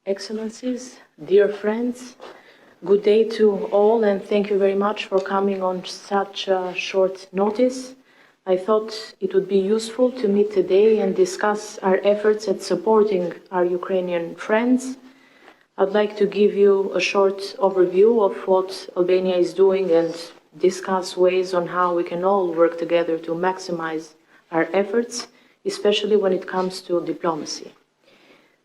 Excellencies, dear friends, good day to all, and thank you very much for coming on such short notice. I thought it would be useful to meet today and discuss our efforts at supporting our Ukrainian friends. I'd like to give you a short overview of what Albania is doing and discuss ways on how we can all work together to maximize our efforts, especially when it comes to diplomacy.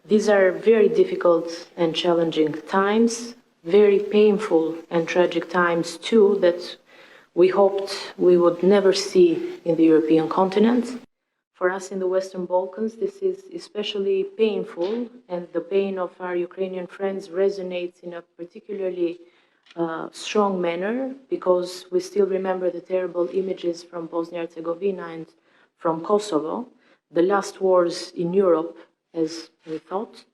These are very difficult and challenging times, very painful and tragic times too, that we hoped we would never see in the European continent. For us in the Western Balkans, this is especially painful, and the pain of our Ukrainian friends resonates in a particularly strong manner, because we still remember the terrible images from Bosnia-Herzegovina and from Kosovo, the last wars in Europe, as we thought.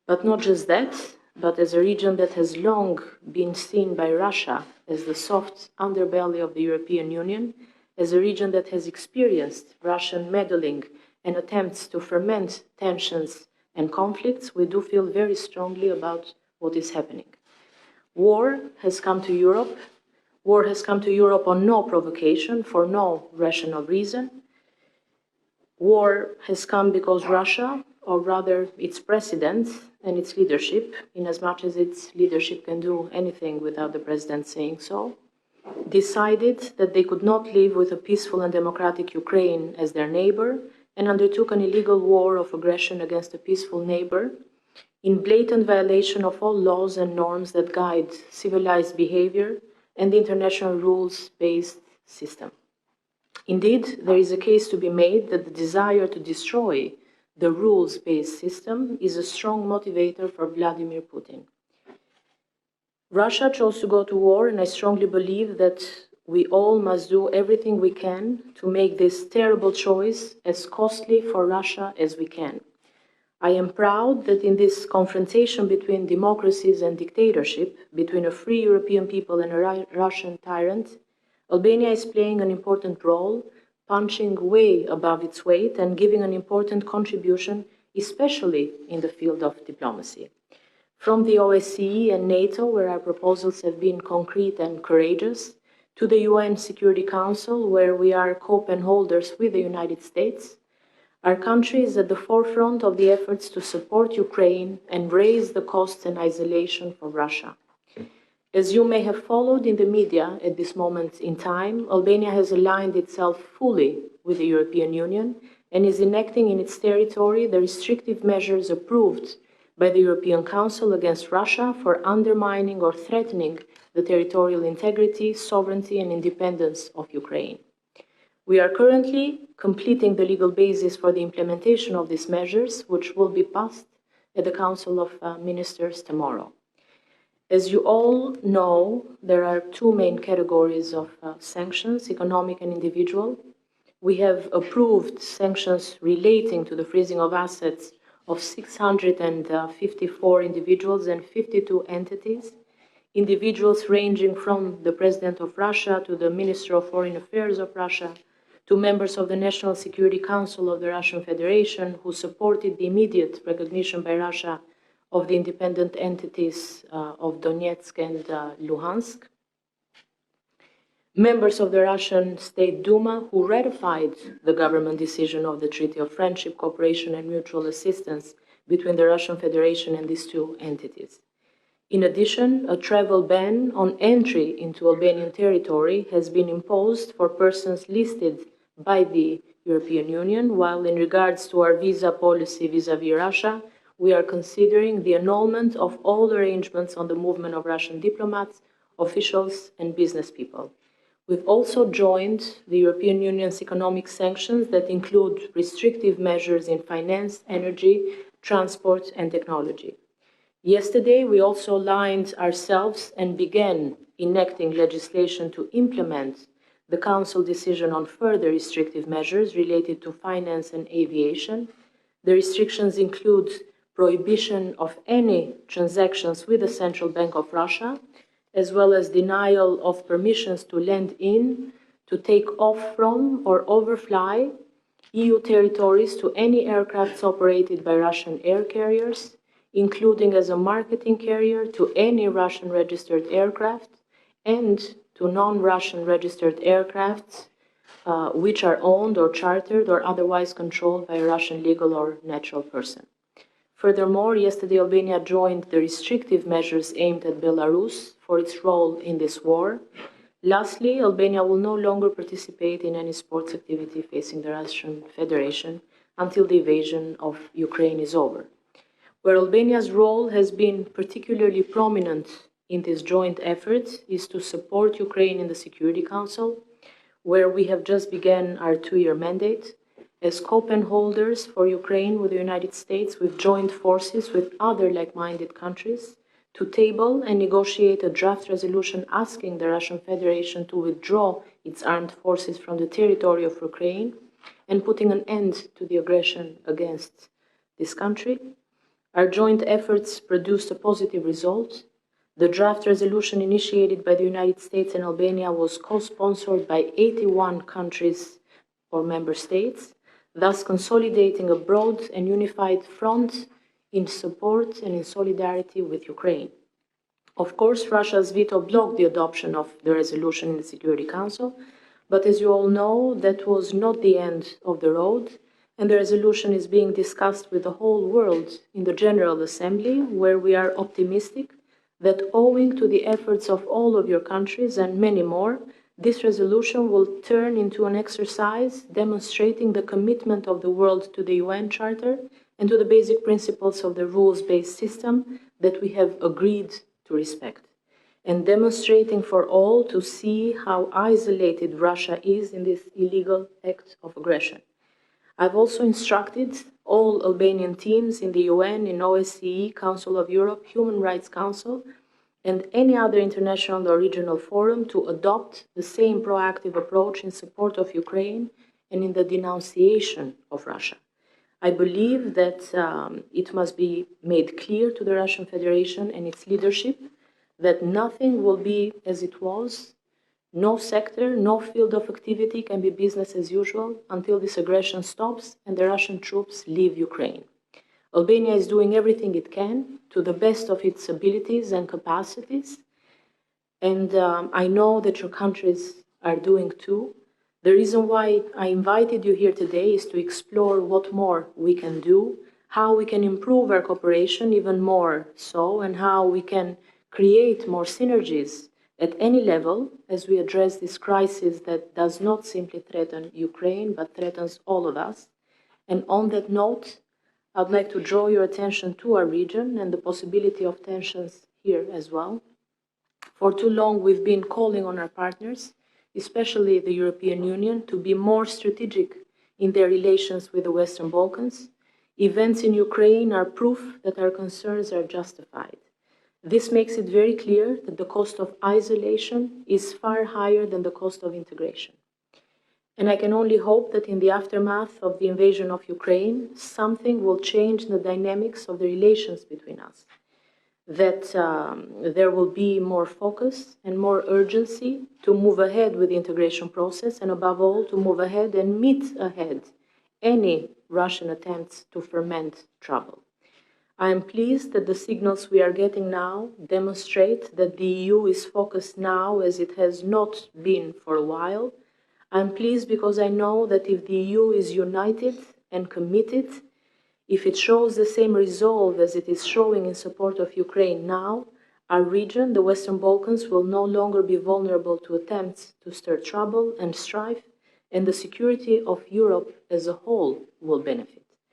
But not just that, but as a region that has long been seen by Russia as the soft underbelly of the European Union, as a region that has experienced Russian meddling and attempts to ferment tensions and conflicts, we do feel very strongly about what is happening. War has come to Europe. War has come to Europe on no provocation, for no rational reason. War has come because Russia, or rather its president and its leadership, in as much as its leadership can do anything without the president saying so, decided that they could not live with a peaceful and democratic Ukraine as their neighbor, and undertook an illegal war of aggression against a peaceful neighbor in blatant violation of all laws and norms that guide civilized behavior and the international rules-based system. Indeed, there is a case to be made that the desire to destroy the rules-based system is a strong motivator for Vladimir Putin. Russia chose to go to war, and I strongly believe that we all must do everything we can to make this terrible choice as costly for Russia as we can. I am proud that in this confrontation between democracies and dictatorship, between a free European people and a Russian tyrant, Albania is playing an important role, punching way above its weight and giving an important contribution, especially in the field of diplomacy. From the OSCE and NATO, where our proposals have been concrete and courageous, to the UN Security Council, where we are co-pen holders with the United States, our country is at the forefront of the efforts to support Ukraine and raise the costs and isolation for Russia. As you may have followed in the media at this moment in time, Albania has aligned itself fully with the European Union and is enacting in its territory the restrictive measures approved by the European Council against Russia for undermining or threatening the territorial integrity, sovereignty, and independence of Ukraine. We are currently completing the legal basis for the implementation of these measures, which will be passed at the Council of Ministers tomorrow. As you all know, there are two main categories of sanctions, economic and individual. We have approved sanctions relating to the freezing of assets of 654 individuals and 52 entities, individuals ranging from the President of Russia to the Minister of Foreign Affairs of Russia, to members of the National Security Council of the Russian Federation who supported the immediate recognition by Russia of the independent entities of Donetsk and Luhansk, members of the Russian State Duma who ratified the government decision of the Treaty of Friendship, Cooperation and Mutual Assistance between the Russian Federation and these two entities. In addition, a travel ban on entry into Albanian territory has been imposed for persons listed by the European Union, while in regards to our visa policy vis-à-vis Russia, we are considering the annulment of all arrangements on the movement of Russian diplomats, officials, and business people. We've also joined the European Union's economic sanctions that include restrictive measures in finance, energy, transport, and technology. Yesterday, we also aligned ourselves and began enacting legislation to implement the Council decision on further restrictive measures related to finance and aviation. The restrictions include prohibition of any transactions with the Central Bank of Russia, as well as denial of permissions to land in, to take off from, or overfly EU territories to any aircrafts operated by Russian air carriers, including as a marketing carrier to any Russian-registered aircraft and to non-Russian registered aircrafts which are owned or chartered or otherwise controlled by a Russian legal or natural person. Furthermore, yesterday Albania joined the restrictive measures aimed at Belarus for its role in this war. Lastly, Albania will no longer participate in any sports activity facing the Russian Federation until the invasion of Ukraine is over. Where Albania's role has been particularly prominent in this joint effort is to support Ukraine in the Security Council, where we have just begun our 2-year mandate. As co-pen holders for Ukraine with the United States, we've joined forces with other like-minded countries to table and negotiate a draft resolution asking the Russian Federation to withdraw its armed forces from the territory of Ukraine and putting an end to the aggression against this country. Our joint efforts produced a positive result. The draft resolution initiated by the United States and Albania was co-sponsored by 81 countries or member states, thus consolidating a broad and unified front in support and in solidarity with Ukraine. Of course, Russia's veto blocked the adoption of the resolution in the Security Council, but as you all know, that was not the end of the road, and the resolution is being discussed with the whole world in the General Assembly, where we are optimistic that owing to the efforts of all of your countries and many more, this resolution will turn into an exercise demonstrating the commitment of the world to the UN Charter and to the basic principles of the rules-based system that we have agreed to respect, and demonstrating for all to see how isolated Russia is in this illegal act of aggression. I've also instructed all Albanian teams in the UN, in OSCE, Council of Europe, Human Rights Council, and any other international or regional forum to adopt the same proactive approach in support of Ukraine and in the denunciation of Russia. I believe that it must be made clear to the Russian Federation and its leadership that nothing will be as it was. No sector, no field of activity can be business as usual until this aggression stops and the Russian troops leave Ukraine. Albania is doing everything it can to the best of its abilities and capacities, and I know that your countries are doing too. The reason why I invited you here today is to explore what more we can do, how we can improve our cooperation even more so, and how we can create more synergies at any level as we address this crisis that does not simply threaten Ukraine, but threatens all of us. And on that note, I'd like to draw your attention to our region and the possibility of tensions here as well. For too long, we've been calling on our partners, especially the European Union, to be more strategic in their relations with the Western Balkans. Events in Ukraine are proof that our concerns are justified. This makes it very clear that the cost of isolation is far higher than the cost of integration. And I can only hope that in the aftermath of the invasion of Ukraine, something will change the dynamics of the relations between us, that there will be more focus and more urgency to move ahead with the integration process, and above all, to move ahead and meet ahead any Russian attempts to ferment trouble. I am pleased that the signals we are getting now demonstrate that the EU is focused now as it has not been for a while. I'm pleased because I know that if the EU is united and committed, if it shows the same resolve as it is showing in support of Ukraine now, our region, the Western Balkans, will no longer be vulnerable to attempts to stir trouble and strife, and the security of Europe as a whole will benefit.